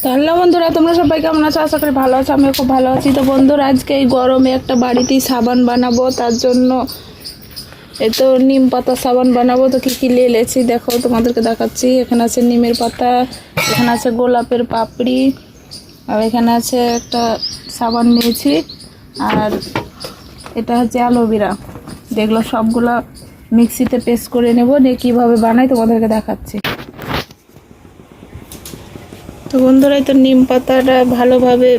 Hello বন্ধুরা, তোমরা সবাই কেমন আছো? আশা করি ভালো আছো। আমিও খুব ভালো আছি। তো বন্ধুরা, আজকে এই গরমে একটা বাড়িতেই সাবান বানাবো, তার জন্য এই তো নিম পাতা সাবান বানাবো। তো কী কী নিয়ে এলেছি দেখো, তোমাদেরকে দেখাচ্ছি। এখানে আছে নিমের পাতা, এখানে আছে গোলাপের পাপড়ি, আর এখানে আছে একটা সাবান নিয়েছি, আর এটা হচ্ছে অ্যালোভেরা। যেগুলো সবগুলো মিক্সিতে পেস্ট করে নেবো, নিয়ে কীভাবে বানাই তোমাদেরকে দেখাচ্ছি। তো বন্ধুরা, তো নিম পাতাটা ভালোভাবে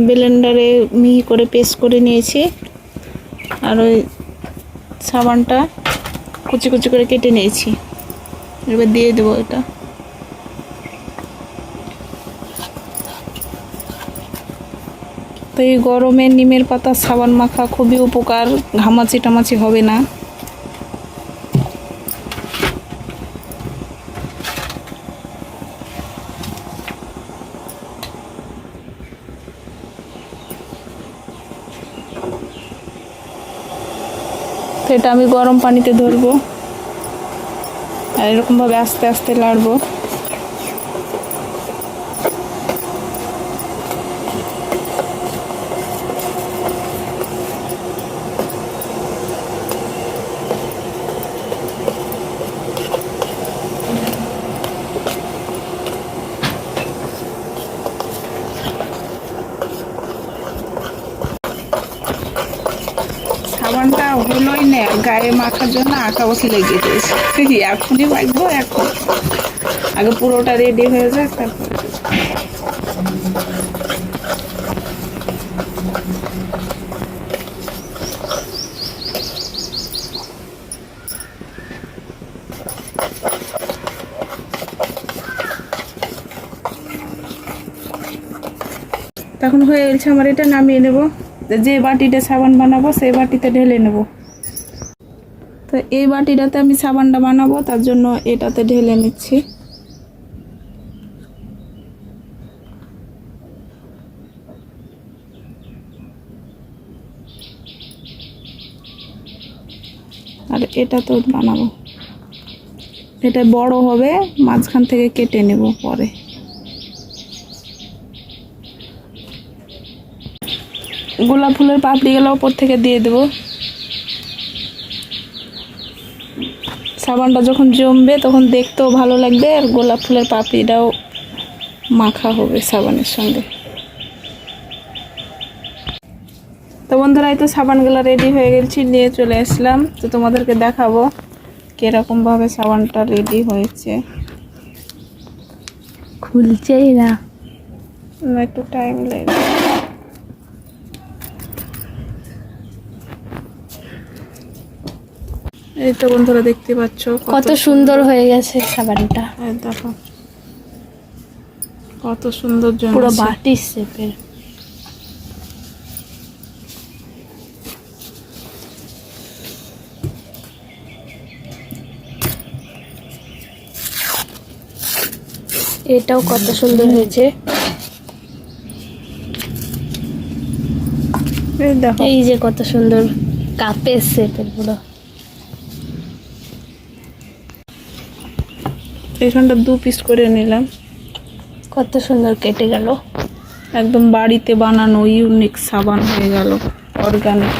ব্লেন্ডারে মিহি করে পেস্ট করে নিয়েছি, আর ওই সাবানটা কুচি কুচি করে কেটে নিয়েছি। এবার দিয়ে দেবো এটা। তো এই গরমে নিমের পাতা সাবান মাখা খুবই উপকার, ঘামাচি টামাচি হবে না। তো এটা আমি গরম পানিতে ধরবো, আর এরকমভাবে আস্তে আস্তে লাড়বো। সাবানটা হলোই না, গায়ে মাখার জন্য আঁকা বসে লেগে গেছে। এখনই মাখবো, এখন আগে পুরোটা রেডি হয়ে যাক তারপর। তখন হয়ে গেছে আমার, এটা নামিয়ে নেব। যে বাটিটা সাবান বানাবো সেই বাটিতে ঢেলে নেব। তো এই বাটিটাতে আমি সাবানটা বানাবো, তার জন্য এটাতে ঢেলে নিচ্ছি। আর এটা তো বানাবো, এটা বড় হবে, মাঝখান থেকে কেটে নেব পরে। গোলাপ ফুলের পাপড়িগুলো ওপর থেকে দিয়ে দেবো। সাবানটা যখন জমবে তখন দেখতেও ভালো লাগবে, আর গোলাপ ফুলের পাপড়িটাও মাখা হবে সাবানের সঙ্গে। তো বন্ধুরা, এই তো সাবানগুলো রেডি হয়ে গেছি, নিয়ে চলে আসলাম। তো তোমাদেরকে দেখাবো কিরকমভাবে সাবানটা রেডি হয়েছে। খুলছেই না, একটু টাইম লাগবে। এই তো বন্ধুরা, দেখতে পাচ্ছ কত সুন্দর হয়ে গেছে সাবানটা। দেখো কত সুন্দর, পুরো বাটি শেপের। এটাও কত সুন্দর হয়েছে। দেখো এই যে কত সুন্দর কাপের শেপের পুরো। এখানটা 2 পিস করে নিলাম। কত সুন্দর কেটে গেল। একদম বাড়িতে বানানো ইউনিক সাবান হয়ে গেল, অর্গানিক।